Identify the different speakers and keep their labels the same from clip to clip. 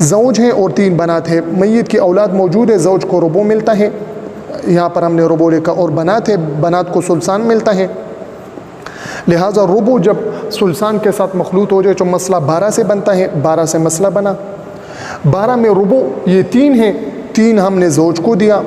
Speaker 1: زوج ہیں اور 3 بنات ہے، میت کی اولاد موجود ہے، زوج کو ربع ملتا ہے، یہاں پر ہم نے ربع لکھا، اور بنات ہے، بنات کو ثلثان ملتا ہے، لہٰذا ربع جب ثلثان کے ساتھ مخلوط ہو جائے تو مسئلہ 12 سے بنتا ہے، 12 سے مسئلہ بنا، 12 میں ربع یہ 3 ہیں، 3 ہم نے زوج کو دیا،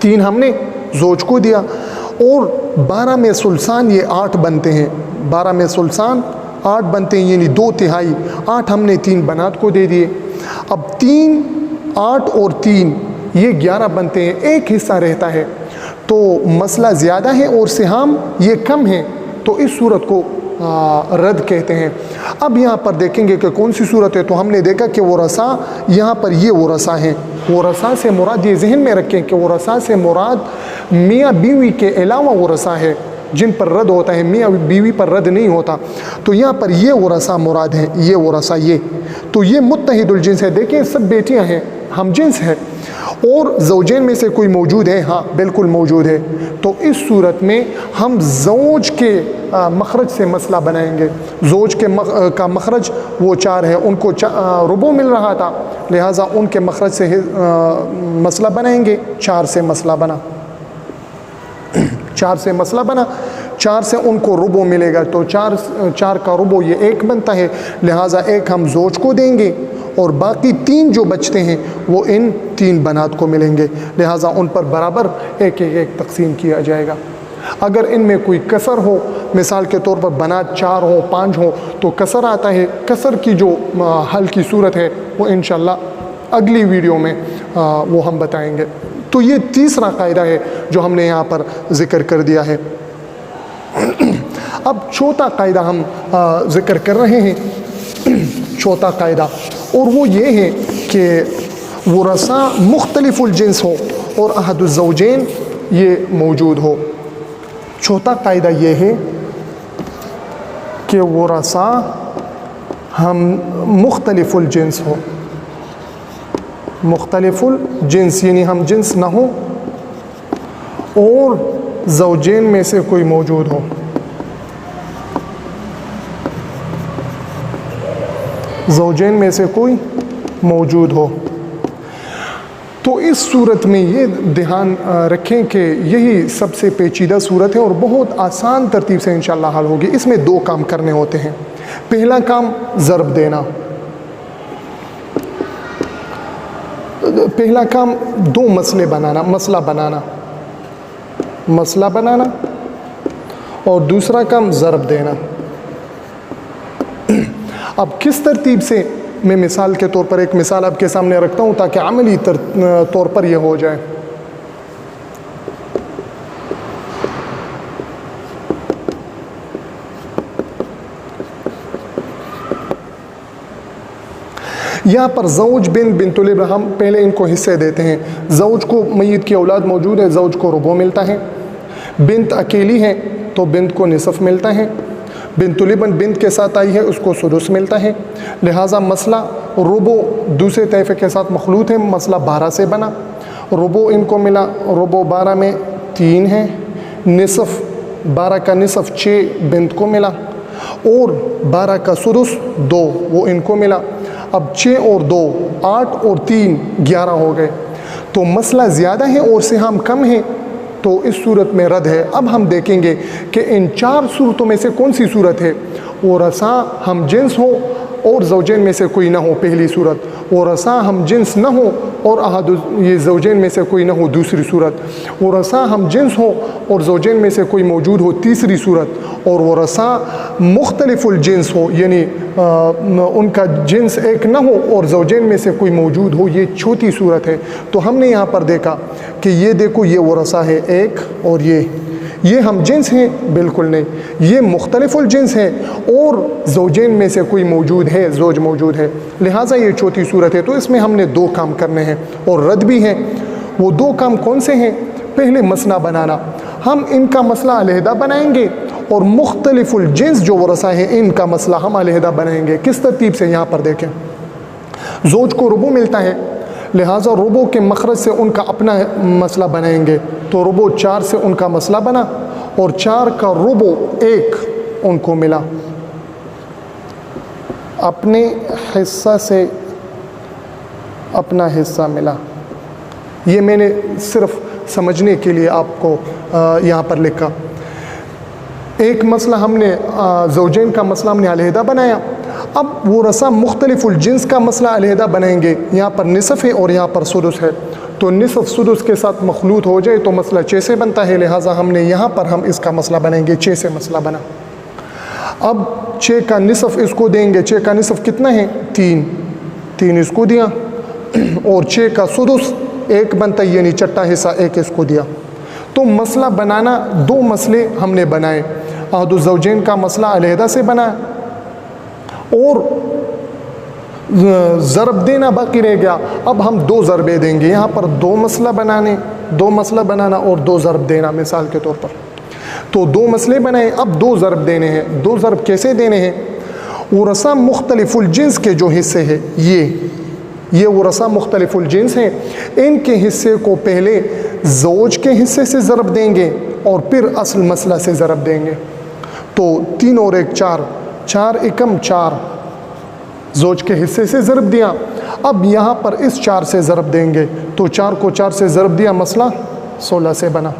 Speaker 1: 3 ہم نے زوج کو دیا، اور 12 میں ثلثان یہ 8 بنتے ہیں، 12 میں ثلثان 8 بنتے ہیں، یعنی 2/3، 8 ہم نے 3 بنات کو دے دیے، اب 3 8 اور 3 یہ 11 بنتے ہیں، ایک حصہ رہتا ہے، تو مسئلہ زیادہ ہے اور سہام یہ کم ہے، تو اس صورت کو رد کہتے ہیں۔ اب یہاں پر دیکھیں گے کہ کون سی صورت ہے، تو ہم نے دیکھا کہ ورثاء، یہاں پر یہ ورثاء ہیں، ورثاء سے مراد یہ ذہن میں رکھیں کہ ورثاء سے مراد میاں بیوی کے علاوہ ورثاء ہے جن پر رد ہوتا ہے، میاں بیوی پر رد نہیں ہوتا، تو یہاں پر یہ ورثاء مراد ہیں، یہ ورثاء، یہ تو یہ متحد الجنس ہے، دیکھیں سب بیٹیاں ہیں، ہم جنس ہے، اور زوجین میں سے کوئی موجود ہے، ہاں بالکل موجود ہے، تو اس صورت میں ہم زوج کے مخرج سے مسئلہ بنائیں گے، زوج کے کا مخرج وہ 4 ہے، ان کو ربع مل رہا تھا، لہٰذا ان کے مخرج سے مسئلہ بنائیں گے، 4 سے مسئلہ بنا، 4 سے مسئلہ بنا، 4 سے ان کو ربع ملے گا، تو 4 کا ربع یہ 1 بنتا ہے، لہٰذا 1 ہم زوج کو دیں گے، اور باقی 3 جو بچتے ہیں وہ ان 3 بنات کو ملیں گے، لہٰذا ان پر برابر 1 تقسیم کیا جائے گا۔ اگر ان میں کوئی کسر ہو، مثال کے طور پر بنات 4 ہوں 5 ہوں تو کسر آتا ہے، کسر کی جو حل کی صورت ہے وہ انشاءاللہ اگلی ویڈیو میں وہ ہم بتائیں گے۔ تو یہ تیسرا قاعدہ ہے جو ہم نے یہاں پر ذکر کر دیا ہے۔ اب چوتھا قاعدہ ہم ذکر کر رہے ہیں، چوتھا قاعدہ، اور وہ یہ ہے کہ ورثاء مختلف الجنس ہو اور احد الزوجین یہ موجود ہو۔ چوتھا قاعدہ یہ ہے کہ ورثاء ہم مختلف الجنس ہو، مختلف الجنس یعنی ہم جنس نہ ہو اور زوجین میں سے کوئی موجود ہو، زوجین میں سے کوئی موجود ہو۔ تو اس صورت میں یہ دھیان رکھیں کہ یہی سب سے پیچیدہ صورت ہے اور بہت آسان ترتیب سے انشاءاللہ حل ہوگی۔ اس میں 2 کام کرنے ہوتے ہیں، پہلا کام ضرب دینا، پہلا کام 2 مسئلے بنانا، مسئلہ بنانا، اور دوسرا کام ضرب دینا۔ اب کس ترتیب سے، میں مثال کے طور پر ایک مثال آپ کے سامنے رکھتا ہوں تاکہ عملی طور پر یہ ہو جائے۔ یہاں پر زوج بنت الابن، ہم پہلے ان کو حصے دیتے ہیں۔ زوج کو میت کی اولاد موجود ہے، زوج کو ربع ملتا ہے، بنت اکیلی ہے تو بنت کو نصف ملتا ہے، بنت الابن بنت کے ساتھ آئی ہے اس کو سدس ملتا ہے، لہٰذا مسئلہ ربع دوسرے طائفے کے ساتھ مخلوط ہے، مسئلہ 12 سے بنا، ربع ان کو ملا، ربع 12 میں 3 ہے، نصف 12 کا نصف 6 بنت کو ملا، اور 12 کا سدس 2 وہ ان کو ملا، اب 6 اور 2 8 اور 3 11 ہو گئے، تو مسئلہ زیادہ ہے اور سہام کم ہے، تو اس صورت میں رد ہے۔ اب ہم دیکھیں گے کہ ان 4 صورتوں میں سے کون سی صورت ہے، ورثاء ہم جنس ہو اور زوجین میں سے کوئی نہ ہو، پہلی صورت، ورثاء ہم جنس نہ ہو اور احد یہ زوجین میں سے کوئی نہ ہو، دوسری صورت، ورثاء ہم جنس ہو اور زوجین میں سے کوئی موجود ہو، تیسری صورت، اور ورثاء مختلف الجنس ہو یعنی ان کا جنس ایک نہ ہو اور زوجین میں سے کوئی موجود ہو، یہ چوتھی صورت ہے۔ تو ہم نے یہاں پر دیکھا کہ یہ دیکھو یہ ورثاء ہے ایک، اور یہ ہم جنس ہیں، بالکل نہیں، یہ مختلف الجنس ہے اور زوجین میں سے کوئی موجود ہے، زوج موجود ہے، لہٰذا یہ چوتھی صورت ہے۔ تو اس میں ہم نے 2 کام کرنے ہیں اور رد بھی ہیں۔ وہ 2 کام کون سے ہیں؟ پہلے مسئلہ بنانا، ہم ان کا مسئلہ علیحدہ بنائیں گے، اور مختلف الجنس جو ورثاء ہیں ان کا مسئلہ ہم علیحدہ بنائیں گے۔ کس ترتیب سے؟ یہاں پر دیکھیں، زوج کو ربع ملتا ہے، لہٰذا ربع کے مخرج سے ان کا اپنا مسئلہ بنائیں گے، تو ربع 4 سے ان کا مسئلہ بنا، اور 4 کا ربع 1 ان کو ملا، اپنے حصہ سے اپنا حصہ ملا. یہ میں نے صرف سمجھنے کے لیے آپ کو یہاں پر لکھا. ایک مسئلہ ہم نے زوجین کا مسئلہ ہم نے علیحدہ بنایا. اب ورثہ مختلف الجنس کا مسئلہ علیحدہ بنائیں گے. یہاں پر نصف ہے اور یہاں پر سدس ہے, تو نصف سدس کے ساتھ مخلوط ہو جائے تو مسئلہ 6 سے بنتا ہے. لہٰذا ہم نے یہاں پر ہم اس کا مسئلہ بنائیں گے. 6 سے مسئلہ بنا. اب 6 کا نصف اس کو دیں گے. 6 کا نصف کتنا ہے؟ 3 اس کو دیا, اور 6 کا سدس 1 بنتا ہے, یعنی چھٹا حصہ 1 اس کو دیا. تو مسئلہ بنانا 2 مسئلے ہم نے بنائے. عہد الزوجین کا مسئلہ علیحدہ سے بنا اور ضرب دینا باقی رہ گیا. اب ہم 2 ضربیں دیں گے. یہاں پر 2 مسئلہ بنانا اور 2 ضرب دینا مثال کے طور پر. تو 2 مسئلے بنائے, اب 2 ضرب دینے ہیں. 2 ضرب کیسے دینے ہیں؟ ورثہ مختلف الجنس کے جو حصے ہیں, یہ ورثہ مختلف الجنس ہیں, ان کے حصے کو پہلے زوج کے حصے سے ضرب دیں گے اور پھر اصل مسئلہ سے ضرب دیں گے. تو 3 اور 1 4, 4 × 4 زوج کے حصے سے ضرب دیا. اب یہاں پر اس 4 سے ضرب دیں گے, تو 4 کو 4 سے ضرب دیا, مسئلہ 16 سے بنا.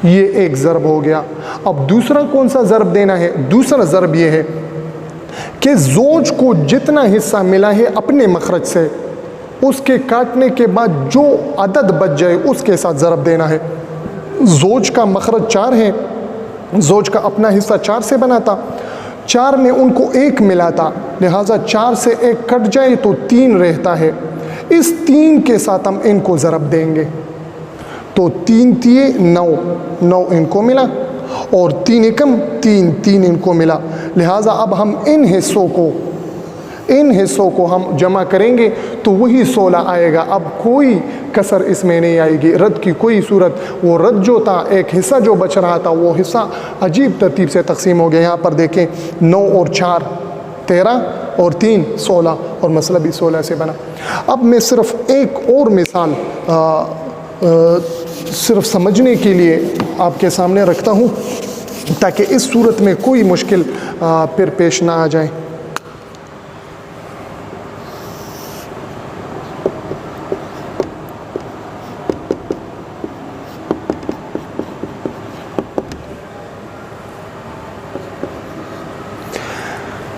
Speaker 1: یہ ایک ضرب ہو گیا. اب دوسرا کون سا ضرب دینا ہے؟ دوسرا ضرب یہ ہے کہ زوج کو جتنا حصہ ملا ہے اپنے مخرج سے, اس کے کاٹنے کے بعد جو عدد بچ جائے اس کے ساتھ ضرب دینا ہے. زوج کا مخرج 4 ہے, زوج کا اپنا حصہ 4 سے بنا تھا, 4 میں ان کو 1 ملا تھا, لہٰذا 4 سے 1 کٹ جائے تو 3 رہتا ہے. اس 3 کے ساتھ ہم ان کو ضرب دیں گے. تو 3 × 9 ان کو ملا, اور 3 × 3 ان کو ملا. لہٰذا اب ہم ان حصوں کو ہم جمع کریں گے تو وہی 16 آئے گا. اب کوئی کسر اس میں نہیں آئے گی, رد کی کوئی صورت. وہ رد جو تھا, ایک حصہ جو بچ رہا تھا, وہ حصہ عجیب ترتیب سے تقسیم ہو گیا. یہاں پر دیکھیں 9 اور 4 13 اور 3 16, اور مسئلہ بھی 16 سے بنا. اب میں صرف ایک اور مثال صرف سمجھنے کے لیے آپ کے سامنے رکھتا ہوں, تاکہ اس صورت میں کوئی مشکل پھر پیش نہ آ جائے.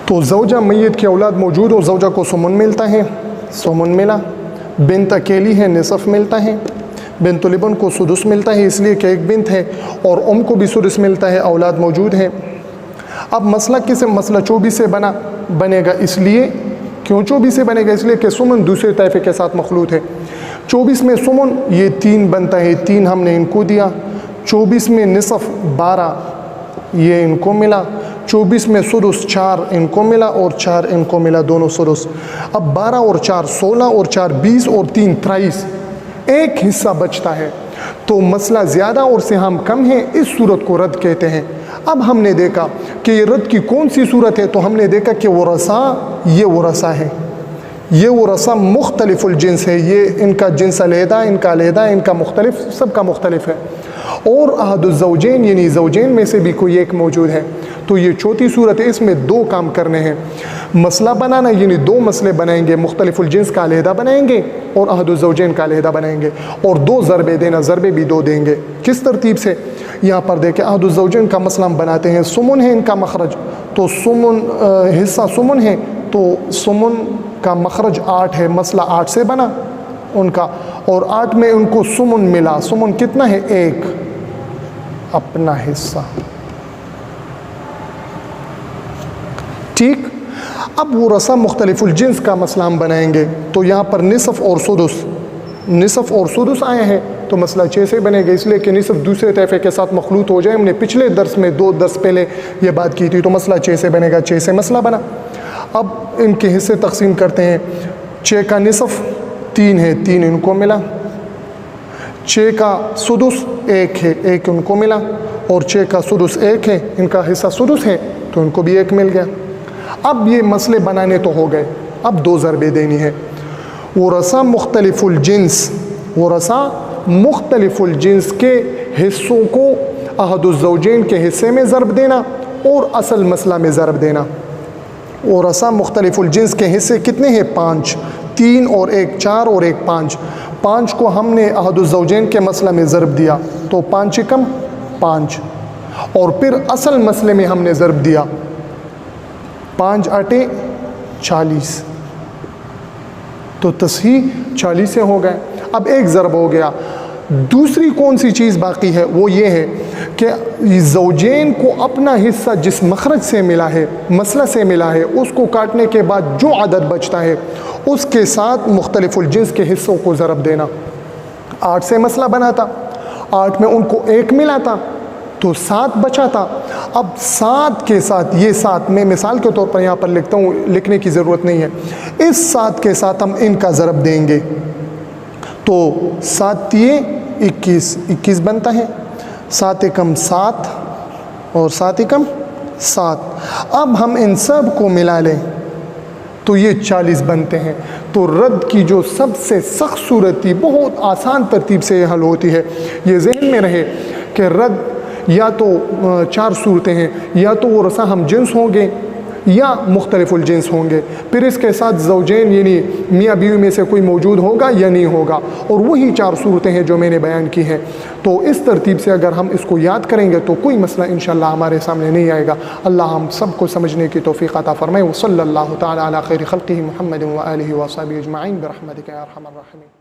Speaker 1: تو زوجہ میت کی اولاد موجود ہو, زوجہ کو سمن ملتا ہے, سمن ملا. بنت اکیلی ہے, نصف ملتا ہے. بنت الابن کو سدس ملتا ہے, اس لیے کہ ایک بنت ہے, اور کو بھی سدس ملتا ہے, اولاد موجود ہے. اب مسئلہ کسے؟ مسئلہ 24 سے بنے گا. اس لیے کیوں 24 سے بنے گا؟ اس لیے کہ سمن دوسرے طائفے کے ساتھ مخلوط ہے. 24 میں سمن یہ 3 بنتا ہے, 3 ہم نے ان کو دیا. 24 میں نصف 12 یہ ان کو ملا. 24 میں سدس 4 ان کو ملا, اور 4 ان کو ملا, دونوں سدس. اب 12 اور 4 16 اور 4 20 اور 3 23, ایک حصہ بچتا ہے. تو مسئلہ زیادہ اور سہام کم ہے, اس صورت کو رد کہتے ہیں. اب ہم نے دیکھا کہ یہ رد کی کون سی صورت ہے, تو ہم نے دیکھا کہ یہ ورثہ ہے, یہ ورثہ مختلف الجنس ہے. یہ ان کا جنس علیحدہ, ان کا علیحدہ, ان کا مختلف, سب کا مختلف ہے. اور عہد الزوجین یعنی زوجین میں سے بھی کوئی ایک موجود ہے. تو یہ چوتھی صورت ہے, اس میں 2 کام کرنے ہیں. مسئلہ بنانا یعنی 2 مسئلے بنائیں گے, مختلف الجنس کا علیحدہ بنائیں گے اور عہد الزوجین کا علیحدہ بنائیں گے, اور 2 ضربے دینا, ضربے بھی 2 دیں گے. کس ترتیب سے؟ یہاں پر دیکھیں, عہد الزوجین کا مسئلہ ہم بناتے ہیں. سمن ہے ان کا مخرج, تو سمن حصہ سمن ہے, تو سمن کا مخرج 8 ہے, مسئلہ 8 سے بنا ان کا, اور 8 میں ان کو سمن ملا. سمن کتنا ہے؟ 1, اپنا حصہ. ٹھیک. اب ورثہ مختلف الجنس کا مسئلہ ہم بنائیں گے. تو یہاں پر نصف اور سدس آئے ہیں, تو مسئلہ 6 سے بنے گا, اس لیے کہ نصف دوسرے طائفے کے ساتھ مخلوط ہو جائے. ہم نے پچھلے درس میں 2 درس پہلے یہ بات کی تھی, تو مسئلہ 6 سے بنے گا. 6 سے مسئلہ بنا. اب ان کے حصے تقسیم کرتے ہیں. 6 کا نصف 3 ہے, 3 ان کو ملا. 6 کا سدس 1 ہے, 1 ان کو ملا. اور 6 کا سدس 1 ہے, ان کا حصہ سدس ہے, تو ان کو بھی 1 مل گیا. اب یہ مسئلے بنانے تو ہو گئے, اب 2 ضربیں دینی ہے. ورثہ مختلف الجنس کے حصوں کو عہد الزوجین کے حصے میں ضرب دینا اور اصل مسئلہ میں ضرب دینا. ورثہ مختلف الجنس کے حصے کتنے ہیں؟ 5، 3 اور 1 4 اور 1 5۔ 5 کو ہم نے احد الزوجین کے مسئلہ میں ضرب دیا تو 5 کم 5، اور پھر اصل مسئلے میں ہم نے ضرب دیا 5 8 40، تو تصحیح 40 سے ہو گئے۔ اب ایک ضرب ہو گیا، دوسری کون سی چیز باقی ہے؟ وہ یہ ہے کہ زوجین کو اپنا حصہ جس مخرج سے ملا ہے، مسئلہ سے ملا ہے، اس کو کاٹنے کے بعد جو عدد بچتا ہے اس کے ساتھ مختلف الجنس کے حصوں کو ضرب دینا۔ 8 سے مسئلہ بنا تھا، 8 میں ان کو 1 ملا تھا تو 7 بچا تھا۔ اب 7 کے ساتھ، یہ 7 میں مثال کے طور پر یہاں پر لکھتا ہوں، لکھنے کی ضرورت نہیں ہے، اس 7 کے ساتھ ہم ان کا ضرب دیں گے تو 7 یہ 21 بنتا ہے، 7 کم 7 اور 7 کم 7۔ اب ہم ان سب کو ملا لیں تو یہ 40 بنتے ہیں۔ تو رد کی جو سب سے سخت صورت تھی، بہت آسان ترتیب سے یہ حل ہوتی ہے۔ یہ ذہن میں رہے کہ رد یا تو 4 صورتیں ہیں، یا تو ورثہ ہم جنس ہوں گے یا مختلف الجنس ہوں گے، پھر اس کے ساتھ زوجین یعنی میاں بیوی میں سے کوئی موجود ہوگا یا نہیں ہوگا، اور وہی 4 صورتیں ہیں جو میں نے بیان کی ہیں۔ تو اس ترتیب سے اگر ہم اس کو یاد کریں گے تو کوئی مسئلہ انشاءاللہ ہمارے سامنے نہیں آئے گا۔ اللہ ہم سب کو سمجھنے کی توفیق عطا فرمائے۔ وصلی اللہ تعالی علی خیر خلقہ محمد و آلہ و صحبہ اجمعین برحمتک یا ارحم الراحمین۔